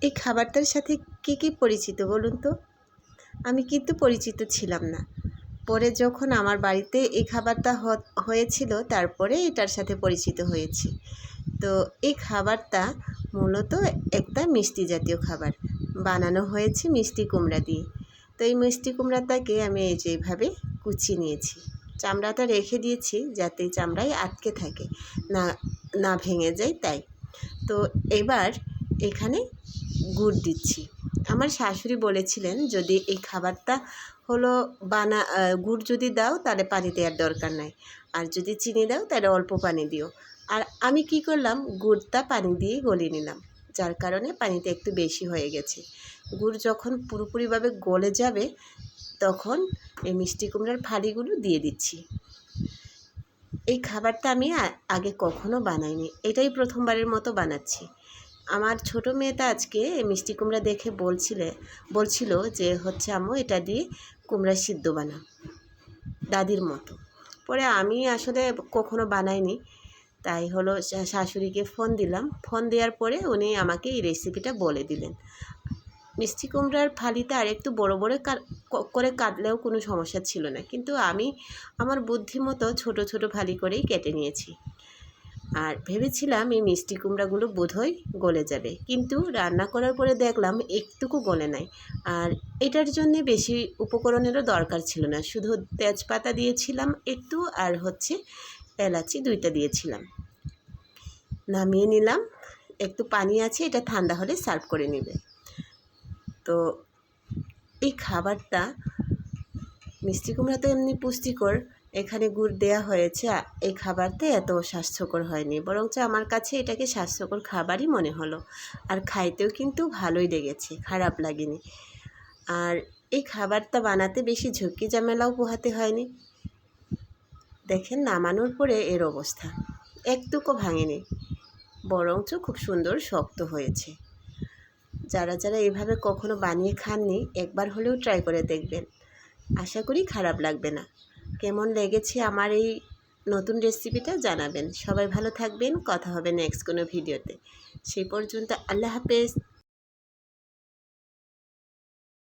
এই খাবারটার সাথে কে পরিচিত বলুন তো? আমি কিন্তু পরিচিত ছিলাম না। পরে যখন আমার বাড়িতে এই খাবারটা হয়েছিল, তারপরে এটার সাথে পরিচিত হয়েছি। তো এই খাবারটা মূলত একটা মিষ্টি জাতীয় খাবার, বানানো হয়েছে মিষ্টি কুমড়া দিয়ে। তো এই মিষ্টি কুমড়াটাকে আমি এই যে এইভাবে কুচিয়ে নিয়েছি, চামড়াটা রেখে দিয়েছি যাতে চামড়ায় আটকে থাকে, না না ভেঙে যায় তাই। তো এবার এখানে গুড় দিচ্ছি। আমার শাশুড়ি বলেছিলেন যদি এই খাবারটা হলো গুড় যদি দাও তাহলে পানি দেওয়ার দরকার নাই, আর যদি চিনি দাও তাহলে অল্প পানি দিও। আর আমি কি করলাম, গুড়টা পানি দিয়ে গলিয়ে নিলাম, যার কারণে পানিটা একটু বেশি হয়ে গেছে। গুড় যখন পুরোপুরিভাবে গলে যাবে তখন এই মিষ্টি কুমড়ার ফালিগুলো দিয়ে দিচ্ছি। এই খাবারটা আমি আগে কখনো বানাইনি, এটাই প্রথমবারের মতো বানাচ্ছি। আমার ছোট মেয়েটা আজকে মিষ্টি কুমড়া দেখে বলছিল যে হচ্ছে আম্মু এটা দিয়ে কুমড়া সিদ্ধ বানাও দাদির মতো। পরে আমি আসলে কখনো বানাইনি, তাই হলো শাশুড়িকে ফোন দিলাম। ফোন দেওয়ার পরে উনি আমাকে এই রেসিপিটা বলে দিলেন। মিষ্টি কুমড়ার ফালিটা আর একটু বড় বড় করে কাটলেও কোনো সমস্যা ছিল না, কিন্তু আমি আমার বুদ্ধিমতো ছোট ছোট ফালি করেই কেটে নিয়েছি। আর ভেবেছিলাম এই মিষ্টি কুমড়াগুলো বোধহয় গলে যাবে, কিন্তু রান্না করার পরে দেখলাম একটুকু গলে নাই। আর এটার জন্যে বেশি উপকরণেরও দরকার ছিল না, শুধু তেজপাতা দিয়েছিলাম একটু, আর হচ্ছে এলাচি 2টা দিয়েছিলাম। নামিয়ে নিলাম, একটু পানি আছে, এটা ঠান্ডা হলে সার্ভ করে নেবে। তো এই খাবারটা, মিষ্টি কুমড়া তো এমনি পুষ্টিকর, এখানে গুড় দেওয়া হয়েছে, এই খাবারটা এত স্বাস্থ্যকর হয়নি, বরঞ্চ আমার কাছে এটাকে স্বাস্থ্যকর খাবারই মনে হলো। আর খাইতেও কিন্তু ভালোই লেগেছে, খারাপ লাগেনি। আর এই খাবারটা বানাতে বেশি ঝক্কি ঝামেলাও পোহাতে হয়নি। দেখেন নামানোর পরে এর অবস্থা, একটুকু ভাঙেনি, বরঞ্চ খুব সুন্দর শক্ত হয়েছে। যারা যারা এইভাবে কখনো বানিয়ে খাননি, একবার হলেও ট্রাই করে দেখবেন, আশা করি খারাপ লাগবে না। কেমন লেগেছে আমার এই নতুন রেসিপিটা জানাবেন। সবাই ভালো থাকবেন, কথা হবে নেক্সট কোনো ভিডিওতে। সেই পর্যন্ত আল্লাহ হাফেজ।